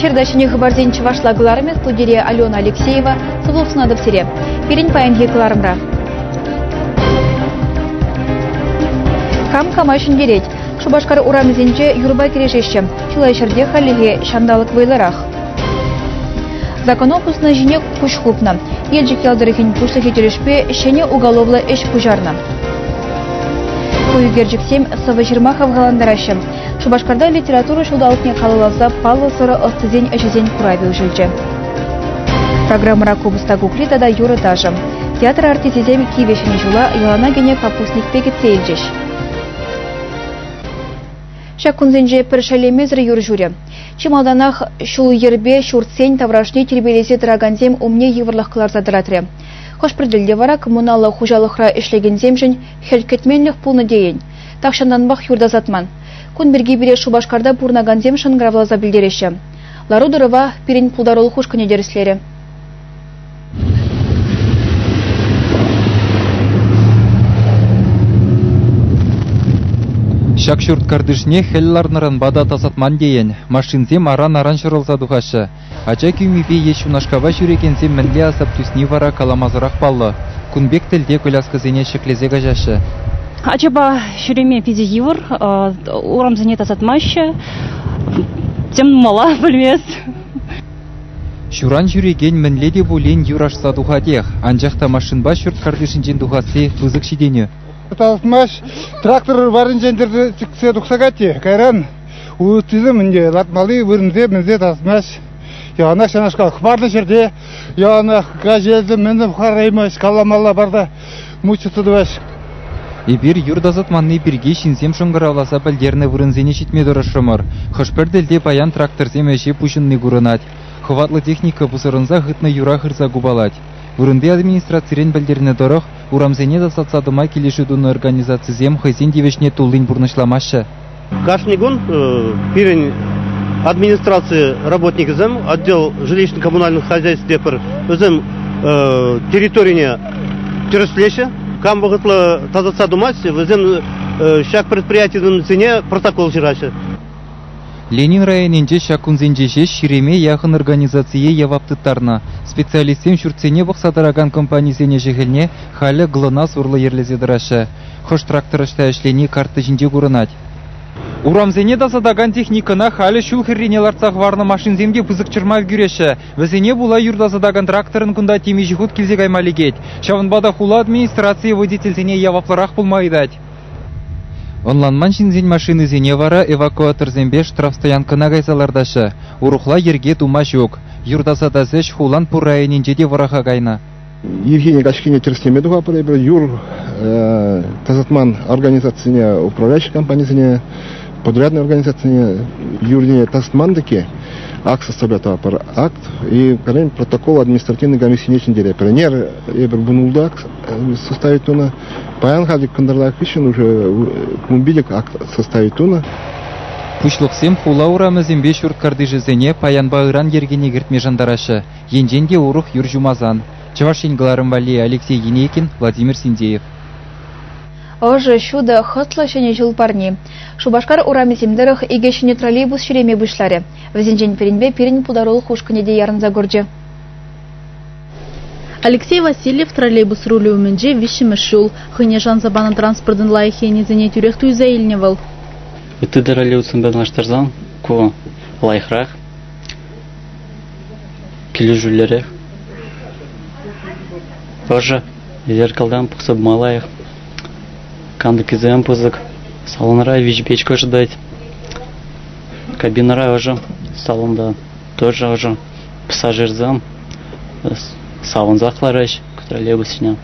Эфирдашыне хабарзен чывашлагыларымен студия Алена Алексеева Суловсынадып сере. Перен паянге кыларымра. Кам-кама үшін берет. Шубашкар урамызенче юрба керешеші. Чылайшырде халиге шандалық вайларах. Закон опусна жіне күш хупна. Елжік ялдырыхин пушлы хетелешпе шене уголовлы эш пужарна. Куюгерджиксем Сава Жермахов галандарашы. Шубашкарда литература шудалықне қалылаза палы сыры ыстызен әжізен куравил жүлчі. Программара Кубыста Гуклитада юры дажы. Театр артизезем кивешіне жула ялана гене капусник пекетсе елжеш. Шакунзенже першалемезры юр жюре. Чималданах шул ербе шуртсен таврашне тербелесе траганзем умне еврлых кылар задыратыры. Хошпределде вара коммуналы хужалықра ішлеген земжін хелькетменлік пулны дейін. Тақшанданбақ юрда затман. Кун берге бере Шубашкарда пурнаган земшін гравлаза білдереші. Ларудырыва перен пулдарыл хушкыне деріслері. Шакшурт кардышне хелларнырын бада тасатман дейін. Машинзем аран-аран шырылса дұғашы. Ача күймепе еш унашкава жүрекензем мінле асап түсіне вара каламазырақ баллы. Күнбек тілде көляскызене шеклезе гажашы. Ачаба жүреме пиде евр, урамзене тасатмашы. Тем мала білмес. Шуран жүреген мінле де болен юрашса дұғадех. Анжақта машинба шүрт кардышынжен дұғасы пызық шидені. Тасмаш трактор барын жендерді чіксе дұқсағати. Кайран ұтызы мінде латмалы вырынзе мінзе тасмаш. Яна шанашқа барды жерде, яна кажелді мініп қараймаш, каламалла барда мұчыты дұваш. Эбир юрдазатманны бірге шинзем шоңғыраласа білдерні вырынзене шетме дұрышымыр. Хышперділде баян тракторзем әше пұшынны күрінат. Хыватлы техника бұсырынза ғытны юра қырса губалат. Вырынды администрациялен білдеріне дұрық, урамзене дасатсадыма келешудуны организацизем хайзен девешне тулын бұрнышламашы. Каждый год перень администрации работникам, отдел жилищно-коммунальных хозяйств өзім территорияне теріслеші, кам бұғытлы тазатса думасы, өзім шак предприятияның цене протокол жирашы. Ленин районенде шакунзенжеше ширеме яғын организация яваптыттарна. Специалистем шүртсене бұқсадыраган компаниясене жығылне халі ғылына сорлы ерлезедірашы. Хош тракторышта әшлені карты жінде көрінат. Урамзене дасадаган техникана халі шул хірренеларцақ варны машинземде пызық чырмав күреші. Візене була юрдасадаган тракторын күнда темежі худ келзе гаймалегет. Шавынбада хула администрация водительзене явапларақ пулмайдать. Онланман шинзен машины зене вара эвакуатор зембе штрафстоянкына гайзалардашы. Урухла ерге тума жоқ. Юрдасадазеш хулан пур районенже де вараха гайна. Евгений Гачкине терслеме духа пырайбыр юр тазатман организацияне управляющей компаниясыне подрядной организацияне юрдине тазатмандыке акт составлять акт и протокол административной комиссии нечен дере. Пионер ебір бунулда акт составить туна. Паян хадик кандарлак ищен уже кумбилик акт составить туна. Пушлықсем хула урамызен беш урт кардыжызене паян бағыран ергене гіртме жандарашы. Енженде урух юр жумазан. Чавашин Галарымбали, Алексей Енекин, Владимир Синдеев. Ожы шуда хытлы шене жыл парни. Шубашкар урамыземдерых игешіне троллейбус шереме бұшлары. Візенжен перенбе перен пударул хушкыне де ярын загорджы. Алексей Васильев троллейбус рулеуменже вишімі шул. Хыне жан забаны транспортын лайхене зене түрек туйза елневал. Үті троллейбусын бәдін аштарзан, ку лайхрақ, келі жүлері. Тоже зеркалдан пұқсып малайық. Канды кізем пызык. Салонра вичбечка ждать. Кабинара уже. Салонда тоже уже. Пассажирзам. Салон захларыш. Троллейбусіне.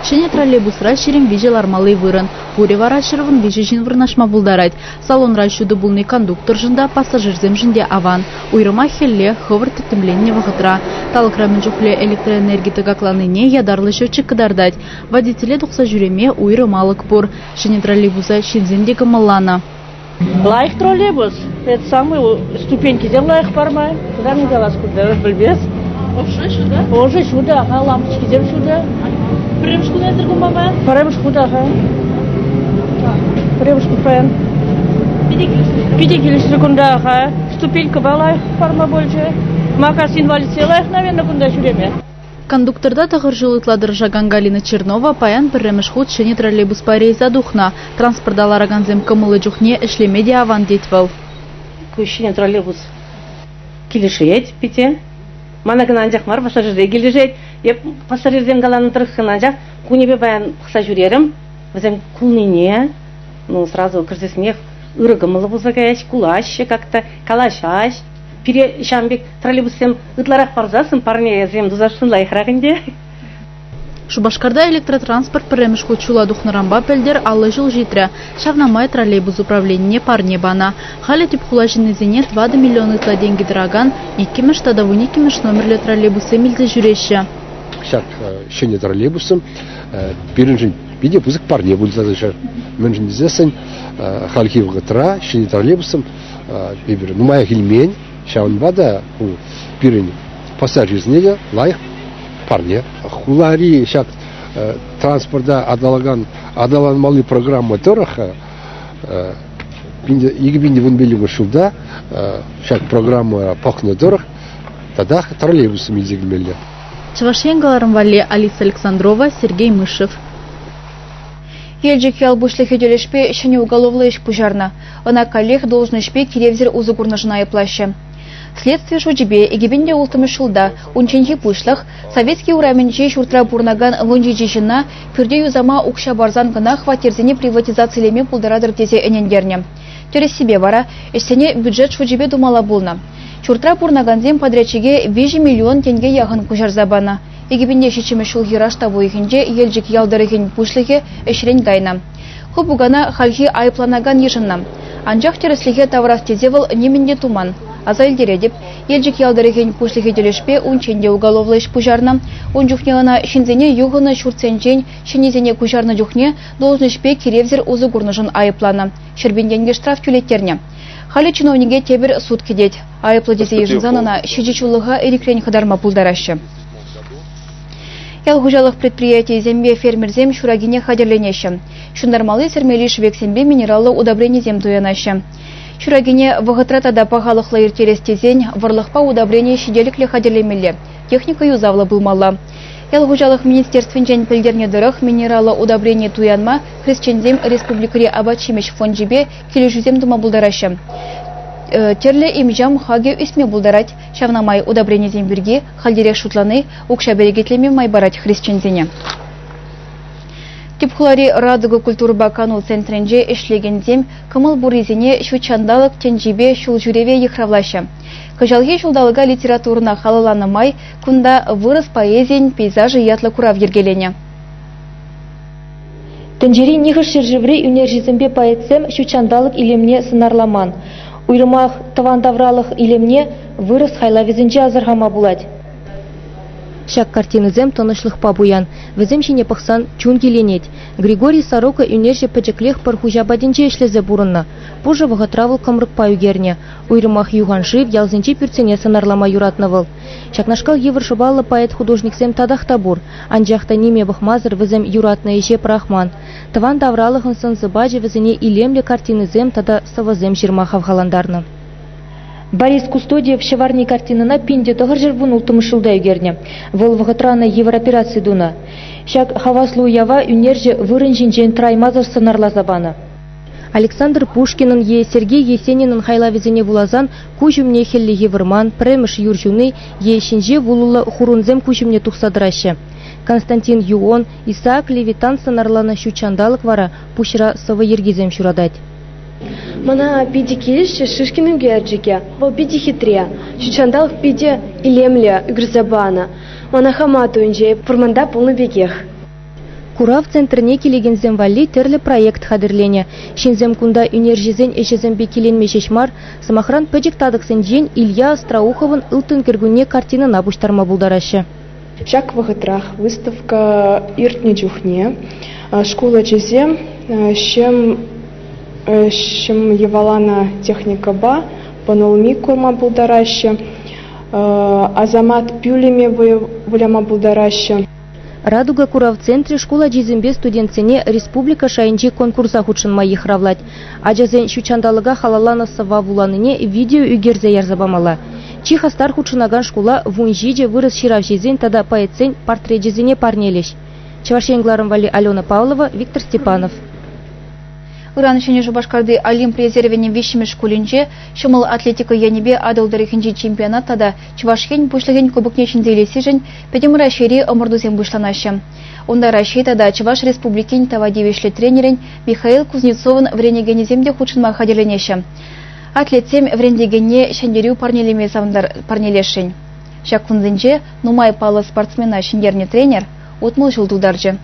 Шене троллейбусра шерем вижелар малый вырын. Пуре вара шырвын вижежин вырнашма булдарайт. Салонра шуды булны кондуктор жында, пассажирзем жінде аван. Уйрыма хелле хывыр тітімленне вағытра. Талықрамен жүхле электроэнергетігі акланыне ядарлы шөтчік кыдардать. Водителе тұқса жүреме уйрымалық бұр. Шене троллейбуса шинзендегі маллана. Лайық троллейбус. Это самые ступеньки де лайық бармай. Куда мне дала скуда, білбес? Уже сюда? Уже сюда, ага, лампочки дем сюда. Премшку не дыргу мама? Премшку, да, ага. Премшку пен. Пидекились секунда, ага. ступенька балай парма больше. Макас инвалид селаях, наверное, кунда шуреме. Кондукторда тағыр жылытладыр Жаган Галина Чернова паян бірреміш худ шыне троллейбус парейза духна. Транспордалар аганзем кымылы жүхне ішлемеде аван детвал. Кущине троллейбус килешет пите. Манаган анжақ мар пассажирде килешет. Еп пассажирден галанын тұрықын анжақ кунебе баян қыса жүрерім. Өзем кулнине, ну сразу кірсесіне ырыгымылы болса кәш, кулаш, как-то калашаш. Пире шамбек троллейбусем ытларақ барзасын, парне езем дузашсын лайықрағынде. Шубашкарда электротранспорт бірреміш худ чула духнарамба пәлдер аллы жыл житрі. Шавнамай троллейбус управление парне бана. Халі тип хулажын езіне 20 миллион ытла деньги драган, 2 тадавын 2 номерлі троллейбусы милді жүреші. Шак шыне троллейбусым, біріншін биде бұзық парне бұлдазышы. Мүншін дезесін, халхив ғытыра, шыне троллейбусым, бебір, нумая хилмень, шаунбада пирин пассажирзнеге лайық парне. Хулари шак транспорта адаланмалы программа тораха игі бинде вон белігі шулда шак программа пақны торах тада троллейбусы мелзегілмелі. Чавашенгаларым вале Алиса Александрова, Сергей Мышев. Елжик ялбушлы хеделешпе шыне уголовлы иш пужарна. Она коллег должен шпе киревзер узыгурна жына и плаща. Следствие шуджибе егибенде ултымы шылда, унченхи пушлах, советский ураменче шуртра бурнаган лунжи жина, пюрде юзама укша барзан гына хватерзине приватизациялеме пулдарадыр тезе энендерне. Терес себе вара, эштене бюджет шуджибе думала булна. Шуртра бурнаганзем подрядчиге 5 миллион тенге яғын кужарзабана. Егибенде шичиме шул хираш табу ехенде елжик ялдырыхен пушлыхе эшрен гайна. Хубугана хальхи айпланаган ешынна. Анжақ тересліге таврас тезевал неменде туман. Азайлдере деп, елжик ялдырыхен пушлыхе делешпе унченде уголовлы иш пужарна. Унжухнеғана шинзене юғыны шурценчен, шинезене кужарна жүхне должны шпе киревзер узы гурныжын айыплана. Шербенденге штраф тюлеттерне. Халі чиновниге тебір суд кедет. Айыплы дезе ежінзанына шежечулыға эриклен қыдарма пулдарашы. Ялгужалық предприятие зембе фермерзем шурагине хадерленеші. Шундармалы сермели швексембе минералы удобрение зем туянашы. Шурагине вағытрата пағалықлы ертерестезен варлықпа удобрение шеделіклі хадерлемелі. Техника юзавлы бұлмалы. Ялгужалық министерствен жән пілдерне дырық минералы удобрение туянма христчензем республикари абачимеш фонжибе келі жүзем дума бұлдарашы. Терле имжам хаге үсме булдарать, шавнамай удобрение земберге, халдерек шутланы, укша берегетлеме майбарать христчензене. Типхулари радуга культурба канул центренже эшлеген зем, кымыл буризене шучандалық тенжибе шул жүреве ехравлаша. Кажалге шулдалыга литературна халаланымай, кунда вырыс поэзиен, пейзажы ятлы курав ергелене. Тенжери нихыш шержеври үнержизембе поэтсем шучандалық илемне сынарламан. Уйрымах тавандавралық илемне вырыс хайлавизінже азырғама булать. Шак картинызем тонышлық пабуян. Візем жіне пықсан чун келенет. Григорий Сорока үнерже пәчеклех пархужа баденже ешлезе бурынна. Пужа вғытравыл кымрық паюгерне. Уйрымах юғаншив ялзынче пюрцене сынарлама юратнывыл. Шакнашкал евыршыбалы поэт-художниксем тадахтабур. Анжақта неме бұхмазыр візем юратна еше прахман. Таван давралығын сынсы бажы візіне илемле картинызем тада савазем жирмахав халандарны. Борис Кустодиев шеварни картинына пинде тағыр жүрбін ұлтымышылда егерне. Выл вғытраны европерации дуна. Шак хаваслу ява үнерже вырын жинжен траймазыр сынарла забаны. Александр Пушкинын е Сергей Есенинын хайлавизене вулазан кужумне хелли евырман, премыш юржуны е шинже вулула хурунзем кужумне тухсадырашы. Константин Юон, Исаак Левитан сынарлана шучандалық вара пушыра сывы ергезем шурадать. Мана пиди келеші Шишкиным герджиге, вол пиди хитрия, шучандалық пиди илемле үгірзабана. Мана хамату инже пұрманда полны бегех. Курав центрне келегензем валли терлі проект хадырлене. Шинзем кунда үнержезен эшезем бекеленме шешмар, самахран пөджік тадықсын жен Илья Остроуховын ылтын кіргуне картина набуштарма булдарашы. Шак вағытрах выставка иртне жүхне, школа чезем, шем евалана техника ба, панолми курма булдарашы, Азамат пюлеме вуляма булдарашы. Радуга кура в центре школа жизембе студентсене республика шайынчи конкурса худшынма ехравлать. Ажазен шучандалыга халалана сава вуланыне видео үгерзе ярзабамала. Чихастар худшынаган школа вунжиже вырос ширав жезен тада поэтсен портрет жезене парнелеш. Чавашенгларым вали Алена Павлова, Виктор Степанов. Иран шене Жубашкарды Олимп резервенен вещими школинче, шумал атлетика янебе адалдарыхинчи чемпионат тада Чувашхен бушлыген кубокне шинделесижен, педем рашери омырдузен бушланашы. Онда рашей тада Чуваш республикин тавадивешле тренерин Михаил Кузнецовын вренегенеземде худшынма хадерленеші. Атлетсем врендегене шендерю парнелешін. Шакунзенче нумай палы спортсмена шендерне тренер отмыл жылдударжы.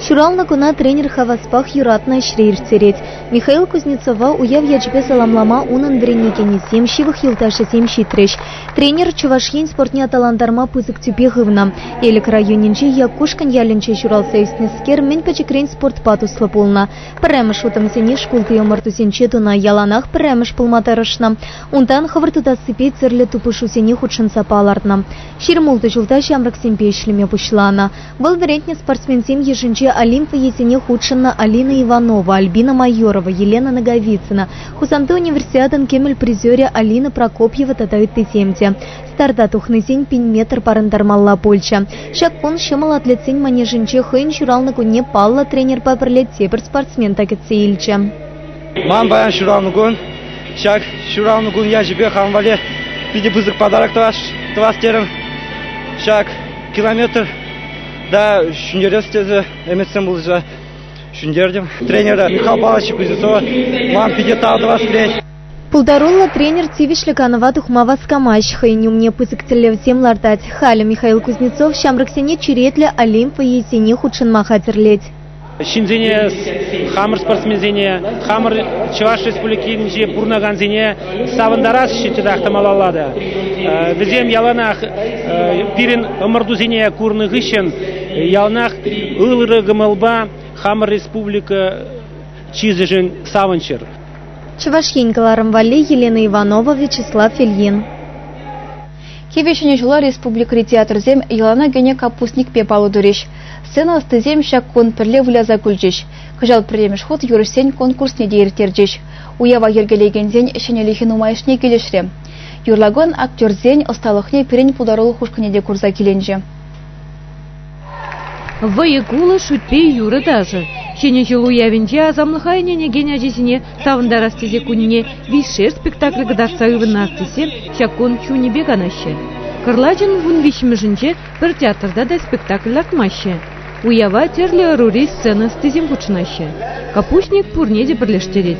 Шурална куна тренер Хаваспах юратна шрейр цереть. Михаил Кузнецова уяв ячбе саламлама унан вренегене сем шивых юлташы сем шитреш. Тренер Чувашьен спортне аталандарма пызык тюпехывна. Элек районинче якушкан ялинче шуралса истнескер мен пачекрен спорт патуслы полна. Піреміш утымсене шкулты омартусенче туна яланах піреміш пулматарышна. Унтан хавыртуда сыпет церлі тупышусене худшынса палартна. Ширмулты жылташ ямрак семпе ишлеме пушлана. Был верентне спортсменсем ежинче Олимпа есене худшынна Алина Иванова, Альбина Майорова, Елена Наговицына. Хусанты универсиадан кемель призере Алина Прокопьева татайты семте. Старда тухнысень пин метр парандармалла Польша. Шакпон шымал атлетсень манежинче хын шуралны кунне палла тренер папірлет сепір спортсмен такетсе илче. Ман баян шуралны кун. Шак шуралны кун я жібе хамвале. Пиде бызык подарок твастерім. Шак километр. Да, шундерестезе, эмесем был же шундердем. Тренера Михаил Павлович Кузнецова, мам пидетал до вас клеть. Пулдарулла тренер Тивишля Канова тухмава скамаш, хайню мне пызыктелев всем лартать. Халя Михаил Кузнецов, шамраксене чиретля Олимпа есене худшын махатерлеть. Шинзене, хамр спортсмензене, хамр Чуваш республикинче пурнаганзене савандарас щитедах тамалалада. Везем яланах пирин омардузене курны гыщен, яланах ылыры гымылба хамр республика чизежен саванчер. Чувашьенкаларым вали Елена Иванова, Вячеслав Ильин. Кевешене жула республика театрзем ялана гене капустник пепалы дуреш. Сцена астызем шак кон пірле выляза күлжеш. Кыжал піремеш ход юрысен конкурс не дейіртерджеш. Уява ергелегензен шенелихин умайышне келешре. Юрлагон актерзен осталықне пирен пулдарулы хушканеде курза келенже. Ваякулы шутпе юры даже. Шене жылу явенде азамлыхайне неген ажесіне савындарастезе күніне вишер спектакль гадарса ывын астесе шакон чунебе ганаще. Кырладжын вун вишіміжінже бір театрда да спектакль артмаще. Уява терлі ырури сцена стезем кучынаще. Капустник пурнеде бірлештерет.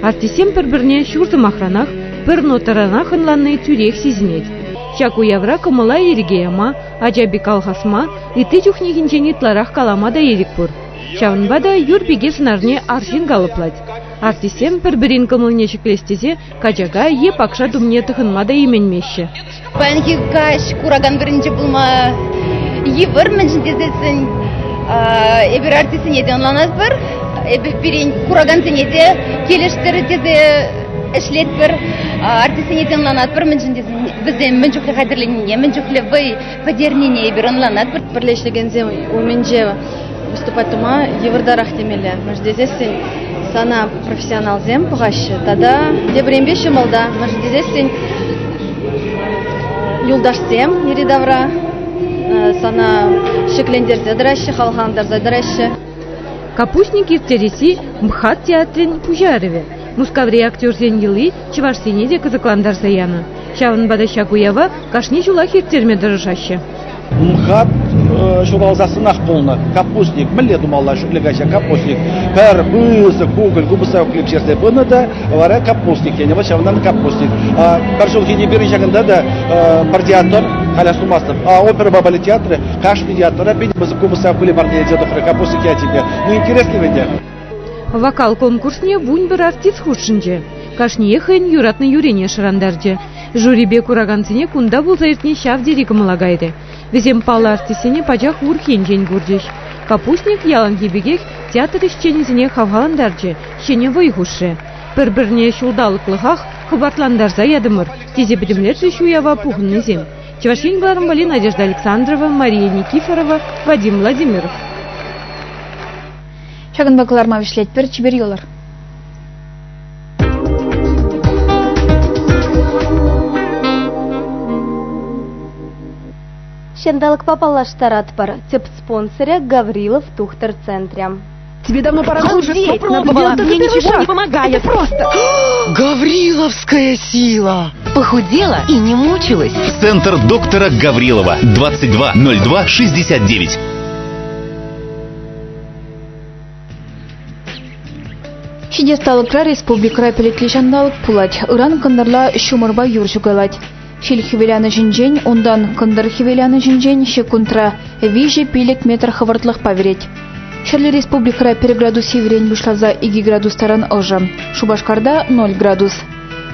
Артисем бір-бірне шурзым охранах, бір нотаранах ынланны тюрех сезінет. Шак уявра кымыла ерігеяма, ажаби калхасма, и ты чухнегінчені тларах калама да ерік пұр. Шавынбада юр беге сынарне аршин галыплать. Артисем бір-бірін кымылне шеклестезе, качага е пакша думне тұхынма да еменмеші. Пәнгі каш кураган бірінші бұлма евір мәншіндезесін эбір артисін еді онланат бір, эбір бірін кураган сенеде келештері тезе ішлет бір, артисін еді онланат бір мәншіндезін бізден мәншіқлі қадірленіне, мәншіқлі вай падернене эбір онланат бір. Бірлешлігензем уменже выступать тума евірдарах темелі. Мәждезесін сана профессионал зем пұғашы. Тада дебіренбеші малда мәждезесін юлдашсем еридавра, сана шеклендерзе дыращы, халхандарзе дыращы. Капустник иртереси МХАТ театрин Пужареве. Мускаври актерсен йылы Чувашсенеде кызыкландарса яны. Шавын бада шакуява кашни жулах иртерме дырышашы. МХАТ шуралзасынах полна. Капустник, міле думалла шуклегача капустник. Пәр бызы, кугыл, губыса уклеп жерде бұны да, вара капустник. Яне ба шавынан капустник. Бір жыл кене бері жағында да бір театр, Халя Сумастов, опера Бабали театры, кашни театры, бені бызы губыса уклеп артия дедухры, капустник я тебе. Ну, интересный венде. Вокал конкурсне вунь бір артист худшынже. Кашни ехен юратны юрене шырандарже. Жюрибе кураганцыне кунда бұл заиртне шав дерегі мылагайды. Везем палы артисене пачах урхен жен гурдеш. Капустник ялан кебегек театр ишченезіне хавгаландарже, шене вайгушы. Бір-бірне шулдалықлығақ хыбартландарза ядымыр, тезе білімлерші шуява пухынны зем. Чевашин Гларамбали, Надежда Александрова, Мария Никифорова, Вадим Владимиров. Шагын бакыларма вишлетпер чибер йолар. Шендалык попалаштарат пар. Тип спонсоре Гаврилов Тухтер-центре. Тебе давно пора уже попробовала. Мне ничего не помогает. Это просто. Гавриловская сила. Похудела и не мучилась. Центр доктора Гаврилова. 220269. Шидесталыкра республикара пелеклешандалык пулать. Иран кандырла шумырба юржугалать. Шил хивеляны жинжень, ондан кандыр хивеляны жинжень, шекунтра виже пилек метр хавартлых поверить. Шерли республикара 1 градус северень вышлаза 2 градус таран ожа. Шубашкарда 0 градус.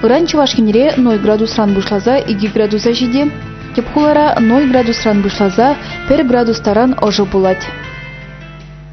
Иран Чувашкинре 0 градус ран вышлаза 2 градуса жиде. Тепхулара 0 градус ран вышлаза 1 градус таран ожа булать.